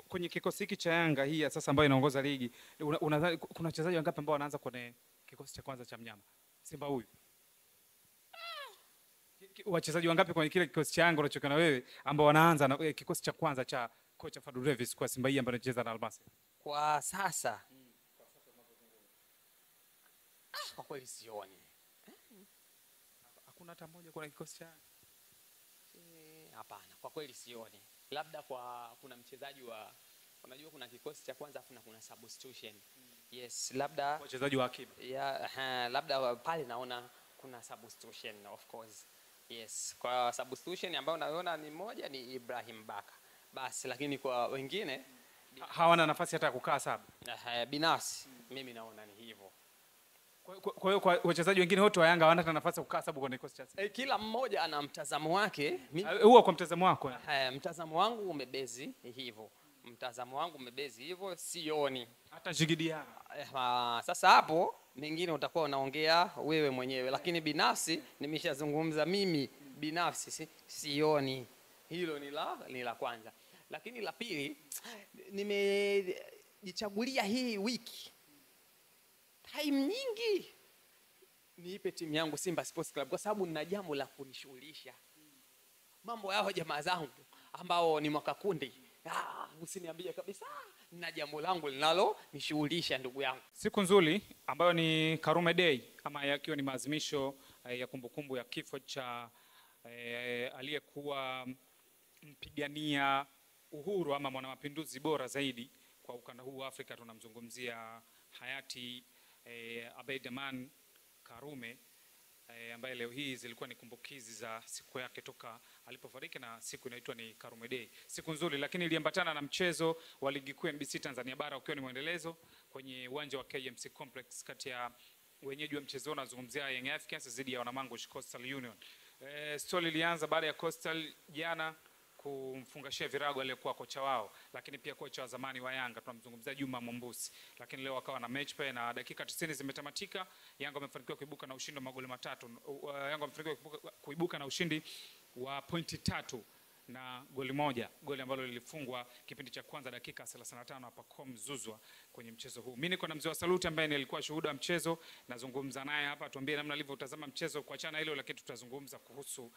kwenye kikosi hiki cha Yanga hii sasa ambayo inaongoza ligi, unadhani kuna wachezaji wangapi ambao wanaanza kwenye kikosi cha kwanza cha mnyama Simba huyu? Wachezaji wangapi kwenye kile kikosi cha Yanga unachokiona wewe ambao wanaanza na kikosi cha kwanza cha kocha Fadlu Davis kwa Simba hii ambayo inacheza na Almasi? Kwa sasa kwa kweli sioni. Hakuna hata mmoja kwenye kikosi cha hapana, kwa kweli sioni. Labda kuna mchezaji wa, unajua kuna kikosi cha kwanza afu kuna substitution. Yes, labda wachezaji wa akiba. Labda pale naona kuna substitution of course. Yes, kwa substitution ambayo naona ni moja ni Ibrahim Baka. Basi lakini kwa wengine hawana nafasi hata ya kukaa saba. Binafsi mimi naona ni hivyo. Kwa hiyo kwa wachezaji wengine wote wa Yanga hawana hata nafasi ya kukaa sababu kwenye kikosi cha kila mmoja ana mtazamo wake. Huo kwa mtazamo wako? Mtazamo wangu umebezi hivyo. Mtazamo wangu umebezi hivyo, sioni hata Jigidia. Sasa hapo mengine utakuwa unaongea wewe mwenyewe, lakini binafsi nimeshazungumza mimi binafsi sioni. Hilo ni la kwanza. Lakini la pili, nimejichagulia hii wiki time nyingi niipe timu yangu Simba Sports Club kwa sababu nina jambo la kunishughulisha. Mambo yao jamaa zangu ambao ni mwakakundi, usiniambie kabisa, nina jambo langu linalo nishughulisha ndugu yangu. Siku nzuri ambayo ni Karume Day ama yakiwa ni maadhimisho ya kumbukumbu ya kifo cha aliyekuwa mpigania uhuru ama mwanamapinduzi bora zaidi kwa ukanda huu wa Afrika. Tunamzungumzia hayati Abeid Aman Karume ambaye leo hii zilikuwa ni kumbukizi za siku yake toka alipofariki, na siku inaitwa ni Karume Day. Siku nzuri, lakini iliambatana na mchezo wa ligi kuu NBC Tanzania Bara ukiwa ni muendelezo kwenye uwanja wa KMC Complex kati ya wenyeji wa mchezo nazungumzia Young Africans dhidi ya Wanamangush Coastal Union. Story ilianza baada ya Coastal jana kumfungashia virago aliyekuwa kocha wao, lakini pia kocha wa zamani wa Yanga tunamzungumzia Juma Mombusi. Lakini leo wakawa na match pale na dakika 90 zimetamatika. Yanga wamefanikiwa kuibuka na ushindi wa magoli matatu. Yanga wamefanikiwa kuibuka na ushindi wa pointi 3 na goli moja, goli ambalo lilifungwa kipindi cha kwanza dakika 35 hapa kwa Mzuzwa kwenye mchezo huu. Mimi niko na mzee wa Saluti ambaye nilikuwa shuhuda wa mchezo, nazungumza naye hapa tuambie namna alivyotazama mchezo. Kwa chana hilo lakini tutazungumza kuhusu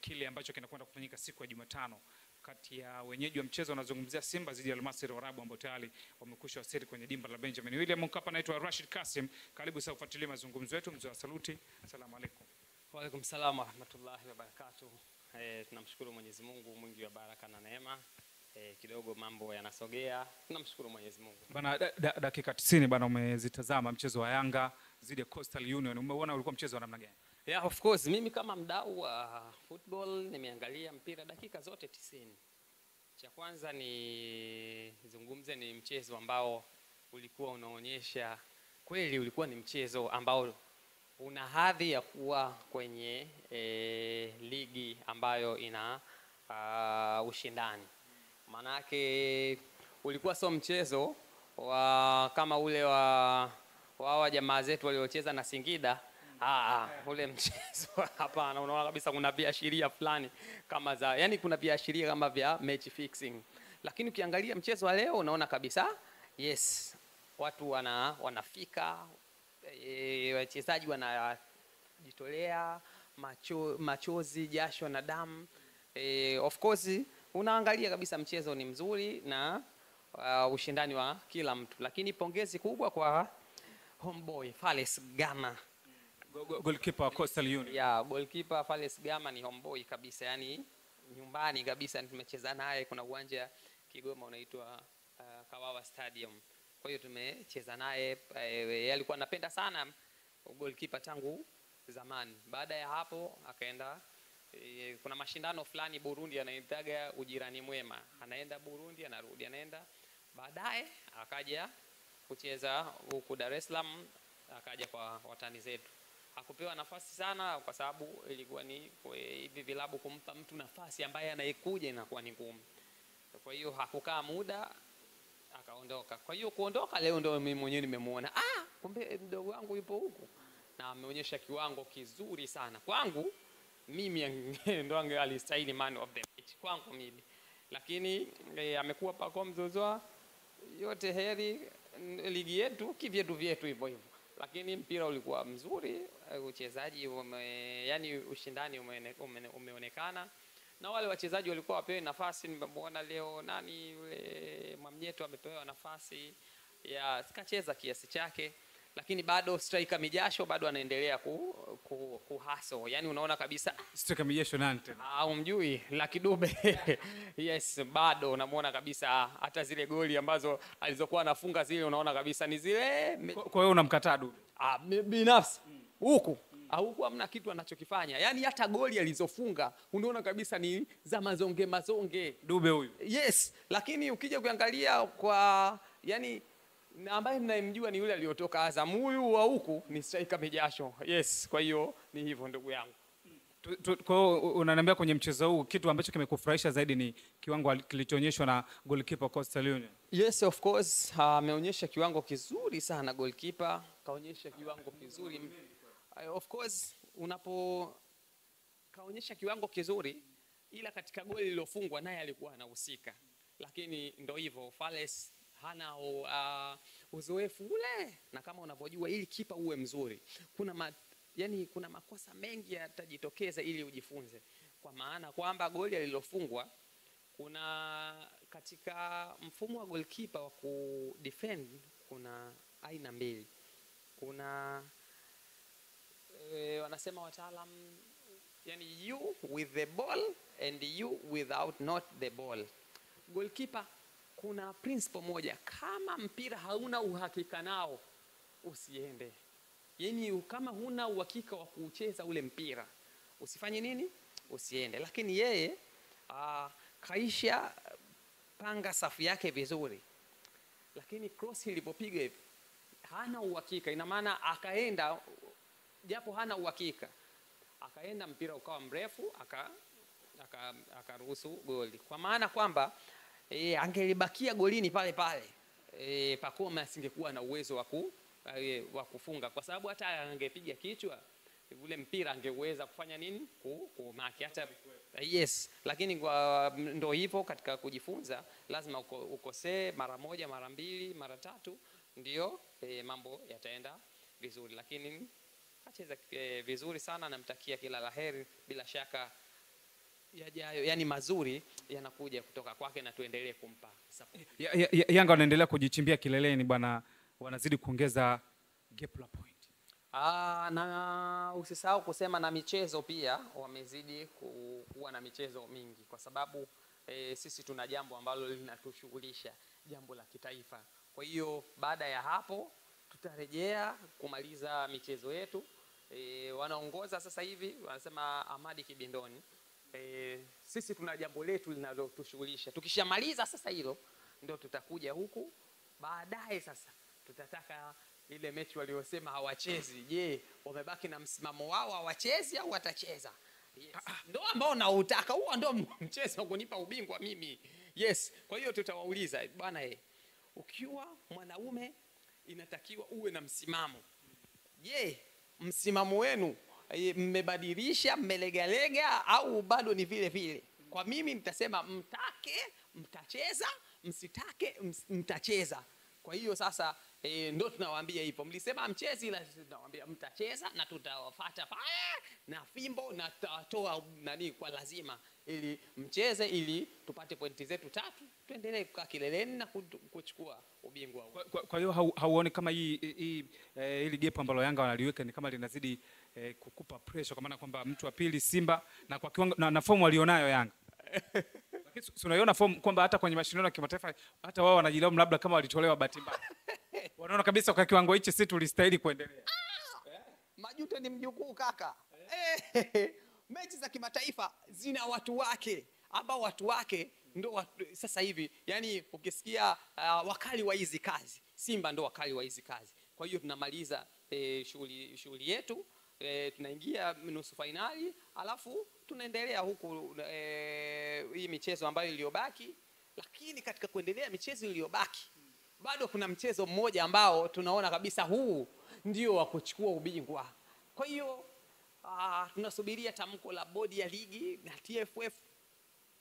kile ambacho kinakwenda kufanyika siku ya Jumatano kati ya wenyeji wa mchezo nazungumzia Simba dhidi ya Al-Masry Warabu ambao tayari wamekwisha wasili kwenye dimba la Benjamin William Mkapa. Naitwa Rashid Kasim, karibu sana kufuatilia mazungumzo yetu. Mzee wa Saluti, asalamu alaykum. Wa alaykum salaam wa rahmatullahi wa barakatuh. Tunamshukuru Mwenyezi Mungu mwingi wa baraka na neema. Kidogo mambo yanasogea, tunamshukuru Mwenyezi Mungu. Bana, dakika 90 bana, umezitazama mchezo wa Yanga dhidi ya Coastal Union, umeona ulikuwa mchezo wa namna gani? Yeah, of course mimi kama mdau wa football nimeangalia mpira dakika zote 90. Cha kwanza ni zungumze ni mchezo ambao ulikuwa unaonyesha kweli ulikuwa ni mchezo ambao una hadhi ya kuwa kwenye ligi ambayo ina ushindani. Manake ulikuwa sio mchezo kama ule wa jamaa zetu waliocheza na Singida. Ule mchezo hapana, unaona kabisa kuna viashiria fulani kama yani kuna viashiria kama vya match fixing. Lakini ukiangalia mchezo wa leo unaona kabisa yes, watu wanafika, wachezaji wanajitolea, machozi, jasho na damu. Of course unaangalia kabisa mchezo ni mzuri na ushindani wa kila mtu. Lakini pongezi kubwa kwa homeboy Fales Gama, goalkeeper wa Coastal Union. Yeah, goalkeeper Fales Gama ni homeboy kabisa, yani nyumbani kabisa. Tumecheza naye, kuna uwanja Kigoma unaitwa Kawawa Stadium. Kwa hiyo tumecheza naye, alikuwa anapenda sana goalkeeper tangu zamani. Baada ya hapo akaenda kuna mashindano fulani Burundi anaitaga ujirani mwema. Anaenda Burundi, anarudi, anaenda. Baadaye akaja kucheza huku Dar es Salaam, akaja kwa watani zetu. Hakupewa nafasi sana kwa sababu ilikuwa ni hivi vilabu kumpa mtu nafasi ambaye anayekuja inakuwa ni ngumu. Kwa hiyo hakukaa muda akaondoka. Kwa hiyo kuondoka leo ndio mimi mwenyewe nimemuona, kumbe mdogo wangu yupo huku na ameonyesha kiwango kizuri sana. Kwangu mimi ndo alistahili man of the match kwangu mimi. lakini amekuwa Pacome Zouzoua, yote heri, ligi yetu kivyetu vyetu hivyo hivyo, lakini mpira ulikuwa mzuri, uchezaji yani ushindani umeonekana, na wale wachezaji walikuwa wapewe nafasi. Nimemwona leo nani yule Mwamnyeto amepewa nafasi ya sikacheza kiasi chake, lakini bado striker Mijasho bado anaendelea kuhaso. Yani unaona kabisa striker Mijasho nani tena? Umjui Lucky Dube. Yes, bado unamuona kabisa hata zile goli ambazo alizokuwa anafunga zile unaona kabisa ni zile. Kwa hiyo unamkataa Dube? Binafsi huku huku hamna kitu anachokifanya. Yani hata goli alizofunga unaona kabisa ni za mazonge Dube huyu. Yes, lakini ukija kuangalia kwa yani ambaye ninayemjua ni yule aliyotoka Azam, huyu wa huku ni striker Mijasho. Yes, kwa hiyo ni hivyo ndugu yangu. Kwa hiyo unaniambia kwenye mchezo huu kitu ambacho kimekufurahisha zaidi ni kiwango kilichoonyeshwa na goalkeeper Coastal Union? Yes, of course, ameonyesha kiwango kizuri sana goalkeeper, kaonyesha kiwango kizuri. Of course, kaonyesha kiwango kizuri, ila katika goli lilofungwa naye alikuwa anahusika. Lakini ndio hivyo, Fales hana uzoefu ule, na kama unavyojua ili kipa uwe mzuri kuna makosa mengi yatajitokeza ili ujifunze, kwa maana kwamba goli alilofungwa kuna katika mfumo wa goalkeeper wa kudefend kuna aina mbili. Kuna wanasema wataalam, yani you with the ball and you without not the ball. Goalkeeper kuna principle moja, kama mpira hauna uhakika nao usiende. Yani kama huna uhakika wa kucheza ule mpira usifanye nini? Usiende. Lakini yeye kaisha panga safu yake vizuri, lakini cross ilipopiga hivi hana uhakika, ina maana akaenda japo hana uhakika, akaenda mpira ukawa mrefu, akaruhusu goli, kwa maana kwamba angelibakia golini pale pale Pacome asingekuwa na uwezo wa kufunga, kwa sababu hata angepiga kichwa ule mpira angeweza kufanya nini? Kumaki hata. Yes, lakini ndio hivyo, katika kujifunza lazima ukosee mara moja, mara mbili, mara tatu, ndio mambo yataenda vizuri. Lakini acheza vizuri sana, namtakia kila laheri. Bila shaka yajayo, yani mazuri yanakuja kutoka kwake, na tuendelee kumpa support. Yanga wanaendelea kujichimbia kileleni bwana, wanazidi kuongeza gap la point. Na usisahau kusema na michezo pia wamezidi kuwa na michezo mingi, kwa sababu sisi tuna jambo ambalo linatushughulisha, jambo la kitaifa. Kwa hiyo baada ya hapo tutarejea kumaliza michezo yetu. Wanaongoza sasa hivi wanasema Ahmadi Kibindoni. Sisi tuna jambo letu linalotushughulisha. Tukishamaliza sasa hilo ndio tutakuja huku baadaye. Sasa tutataka ile mechi waliosema hawachezi, je, wamebaki na msimamo wao, hawachezi au watacheza? Yes. Ndio ambao nautaka, huo ndio mchezo wa kunipa ubingwa mimi. Yes, kwa hiyo tutawauliza bwana, ukiwa mwanaume inatakiwa uwe na msimamo. Je, msimamo wenu mmebadilisha, mmelegalega au bado ni vile vile? Kwa mimi nitasema mtake mtacheza, msitake mtacheza. Kwa hiyo sasa ndio tunawaambia hivyo. Mlisema mchezi, ila tunawaambia mtacheza, na tutawafuata pale na fimbo, na tutatoa nani kwa lazima ili mcheze, ili tupate pointi zetu 3, tuendelee kukaa kileleni na kuchukua ubingwa. Kwa hiyo hauoni kama hili gap ambalo Yanga wanaliweka ni kama linazidi kukupa pressure, kwa maana kwamba mtu wa pili Simba na kwa kiwango na fomu walionayo Yanga? Lakini unaiona fomu kwamba hata kwenye mashindano ya kimataifa hata wao wanajilaumu labda kama walitolewa bahati mbaya. Wanaona kabisa kwa kiwango hichi sisi tulistahili kuendelea. Majuto ni mjukuu kaka. Mechi za kimataifa zina watu wake, ambao watu wake ndio sasa hivi, yani ukisikia wakali wa hizi kazi, Simba ndio wakali wa hizi kazi. Kwa hiyo tunamaliza shughuli yetu, tunaingia nusu finali, alafu tunaendelea huku hii michezo ambayo iliyobaki. Lakini katika kuendelea michezo iliyobaki bado kuna mchezo mmoja ambao tunaona kabisa huu ndio wa kuchukua ubingwa. Kwa hiyo tunasubiria tamko la bodi ya ligi na TFF.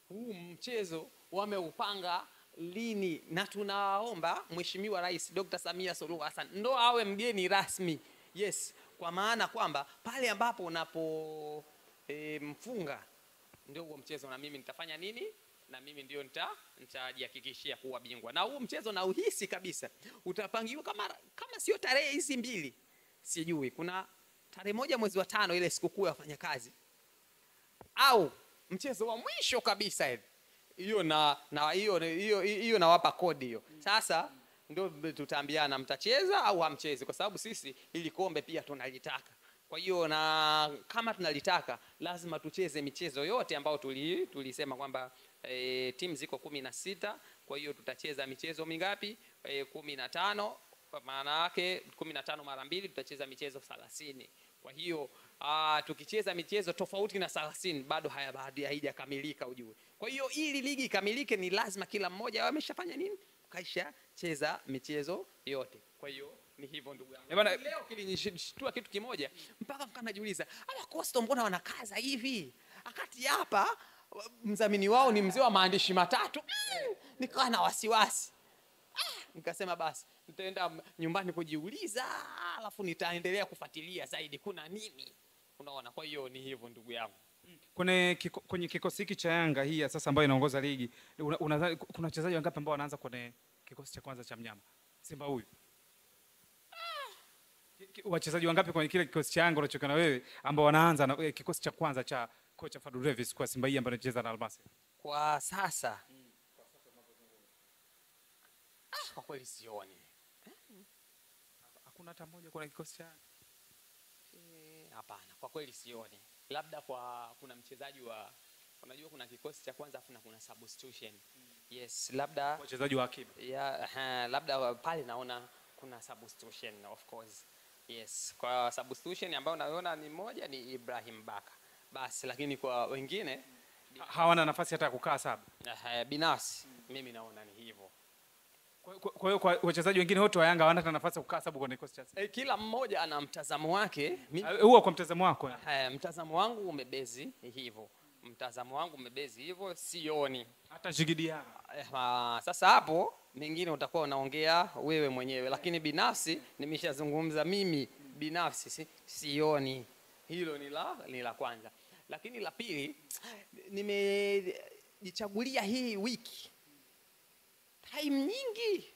Huu mchezo wameupanga lini, na tunaomba Mheshimiwa Rais Dr. Samia Suluhu Hassan ndo awe mgeni rasmi. Yes, kwa maana kwamba pale ambapo unapo mfunga ndio huo mchezo, na mimi nitafanya nini, na mimi ndio nitajihakikishia kuwa bingwa. Na huo mchezo na uhisi kabisa utapangiwa kama sio tarehe hizi mbili, sijui kuna tarehe 1 mwezi wa 5 ile sikukuu ya wafanyakazi, au mchezo wa mwisho kabisa hiyo hiyo nawapa kodi hiyo. Sasa ndio tutaambiana mtacheza au hamchezi, kwa sababu sisi ili kombe pia tunalitaka. Kwa hiyo na kama tunalitaka lazima tucheze michezo yote ambayo tulisema kwamba timu ziko 16. Kwa hiyo tutacheza michezo mingapi? 15. Kwa maana yake 15 mara 2 tutacheza michezo 30. Kwa hiyo tukicheza michezo tofauti na 30 bado haijakamilika ujue. Kwa hiyo ili ligi ikamilike ni lazima kila mmoja ameshafanya nini? Kaisha cheza michezo yote. Kwa hiyo ni hivyo ndugu yangu. Leo kilinishtua kitu kimoja mpaka mkanajiuliza, hawa Coastal mbona wanakaza hivi? Akati hapa mdhamini wao ni mzee wa maandishi matatu. Nikawa na wasiwasi. Nikasema basi nitaenda nyumbani kujiuliza, alafu nitaendelea kufuatilia zaidi kuna nini. Unaona, kwa hiyo ni hivyo ndugu yangu. Kwenye kikosi hiki cha Yanga hii sasa ambayo inaongoza ligi, unadhani kuna wachezaji wangapi ambao wanaanza kwenye kikosi cha kwanza cha mnyama Simba huyu? Wachezaji wangapi kwenye kile kikosi cha Yanga unachokiona wewe ambao wanaanza na kikosi cha kwanza cha kocha Fadlu Davis kwa Simba hii ambayo anacheza na Almasi? Kwa sasa kwa kweli sioni. Hakuna hata mmoja kwenye kikosi cha hapana, kwa kweli sioni. Labda kuna mchezaji unajua kuna kikosi cha kwanza afu kuna substitution. Yes, labda wachezaji wa akiba. Labda pale naona kuna substitution of course. Yes, kwa substitution ambayo naona ni moja ni Ibrahim Baka. Basi lakini kwa wengine hawana nafasi hata ya kukaa saba. Binafsi mimi naona ni hivyo. Kwa hiyo kwa wachezaji wengine wote wa Yanga hawana nafasi ya kukaa sababu kwenye kikosi cha kila mmoja ana mtazamo wake. Huo kwa mtazamo wako? Mtazamo wangu umebezi hivyo. Mtazamo wangu umebezi hivyo, sioni hata Jigidia. Sasa hapo mengine utakuwa unaongea wewe mwenyewe, lakini binafsi nimeshazungumza mimi binafsi sioni. Hilo ni la kwanza. Lakini la pili, nimejichagulia hii wiki time nyingi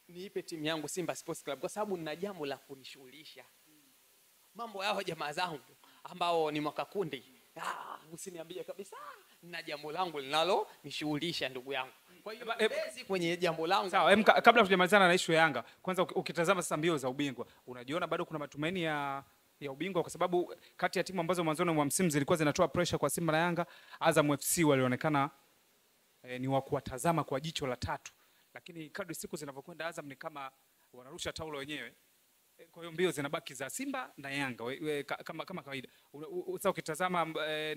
niipe timu yangu Simba Sports Club kwa sababu nina jambo la kunishughulisha. Mambo yao jamaa zangu ambao ni mwakakundi, usiniambie kabisa, nina jambo langu linalo nishughulisha ndugu yangu. Kwa hiyo bezi kwenye jambo langu. Sawa, kabla tujamalizana na issue ya Yanga, kwanza ukitazama sasa mbio za ubingwa, unajiona bado kuna matumaini ya ubingwa? Kwa sababu kati ya timu ambazo mwanzoni mwa msimu zilikuwa zinatoa pressure kwa Simba na Yanga, Azam FC walionekana ni wa kuwatazama kwa jicho la tatu, lakini kadri siku zinavyokwenda Azam ni kama wanarusha taulo wenyewe. Kwa hiyo mbio zinabaki za Simba na Yanga kama kawaida. Sasa ukitazama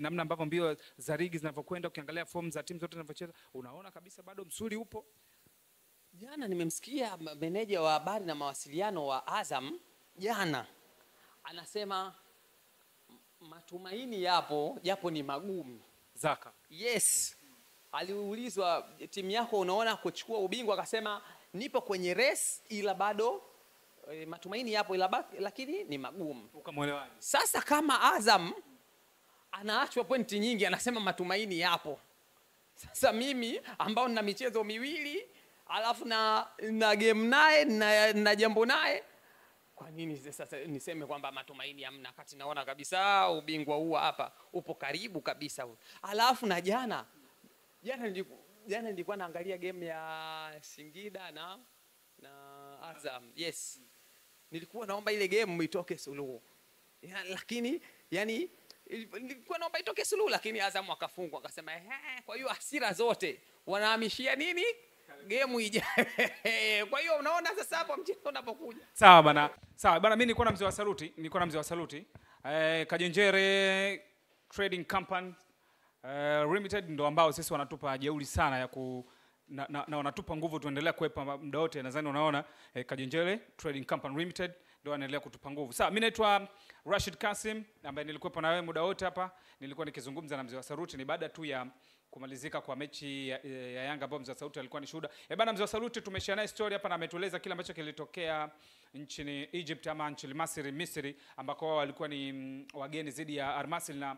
namna ambavyo mbio za ligi zinavyokwenda, ukiangalia form za timu zote zinavyocheza, unaona kabisa bado msuli upo. Jana nimemsikia meneja wa habari na mawasiliano wa Azam jana anasema matumaini yapo japo ni magumu. Zaka. Yes. Aliulizwa timu yako unaona kuchukua ubingwa, akasema nipo kwenye race ila bado matumaini yapo lakini ni magumu. Ukamuelewaje? Sasa kama Azam anaachwa pointi nyingi anasema matumaini yapo. Sasa mimi ambao nina michezo miwili alafu na game naye na jambo naye, kwa nini sasa niseme kwamba matumaini hamna kati naona kabisa ubingwa huu hapa upo karibu kabisa. Alafu na jana nilikuwa naangalia game ya Singida na Azam. Yes. Nilikuwa naomba ile game itoke suluhu. Lakini nilikuwa naomba itoke suluhu lakini Azam akafungwa, akasema kwa hiyo hasira zote wanahamishia nini? Game ijayo. Kwa hiyo unaona sasa hapo mchezo unapokuja. Sawa bana. Mimi nilikuwa na mzee wa saluti. Kajenjere Trading Company Limited ndo ambao sisi wanatupa jeuri sana ya na wanatupa nguvu tuendelea kuepa muda wote. Nadhani unaona Kajenjere Trading Company Limited ndio anaendelea kutupa nguvu. Sawa, mimi naitwa Rashid Kasim ambaye nilikuwa na wewe muda wote hapa. Nilikuwa nikizungumza na mzee wa saluti, ni baada tu ya kumalizika kwa mechi ya Yanga ambapo Mzee wa Sauti alikuwa ni shuhuda. Bana, Mzee wa Sauti tumeshare naye story hapa na ametueleza kile ambacho kilitokea nchini Egypt ama nchini Misri ambako wao walikuwa ni wageni dhidi ya Al Masry, na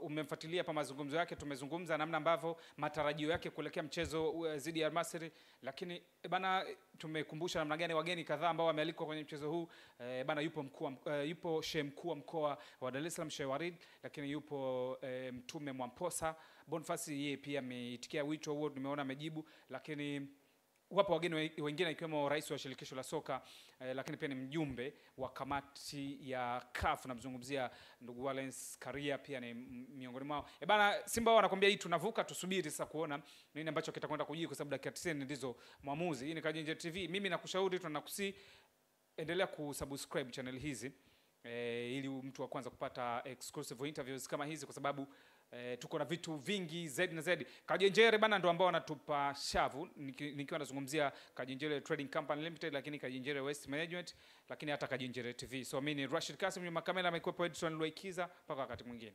umemfuatilia hapa mazungumzo yake. Tumezungumza namna ambavyo matarajio yake kuelekea mchezo dhidi ya Al Masry, lakini bana tumekumbusha namna gani wageni kadhaa ambao wamealikwa kwenye mchezo huu. Bana yupo Sheikh mkuu wa mkoa wa Dar es Salaam Sheikh Warid, lakini yupo Mtume Mwamposa Boniface, yeye pia ameitikia wito huo, nimeona amejibu, lakini wapo wageni wengine ikiwemo rais wa shirikisho la soka lakini pia ni mjumbe wa kamati ya CAF, namzungumzia ndugu Wallace Karia, pia ni miongoni mwao. Bana, Simba wanakuambia hii tunavuka, tusubiri sasa kuona nini ambacho kitakwenda kujiri, kwa sababu dakika 90 ndizo mwamuzi. Hii ni Kajenjere TV. Mimi nakushauri, tunakusi endelea kusubscribe channel hizi ili mtu wa kwanza kupata exclusive interviews kama hizi, kwa sababu tuko na vitu vingi zaidi na zaidi. Kajenjere bana ndo ambao wanatupa shavu, nikiwa nazungumzia Kajenjere Trading Company Limited, lakini Kajenjere Waste Management, lakini hata Kajenjere TV. So mimi ni Rashid Kasim, nyuma kamera amekuwa Edson Loikiza, mpaka wakati mwingine.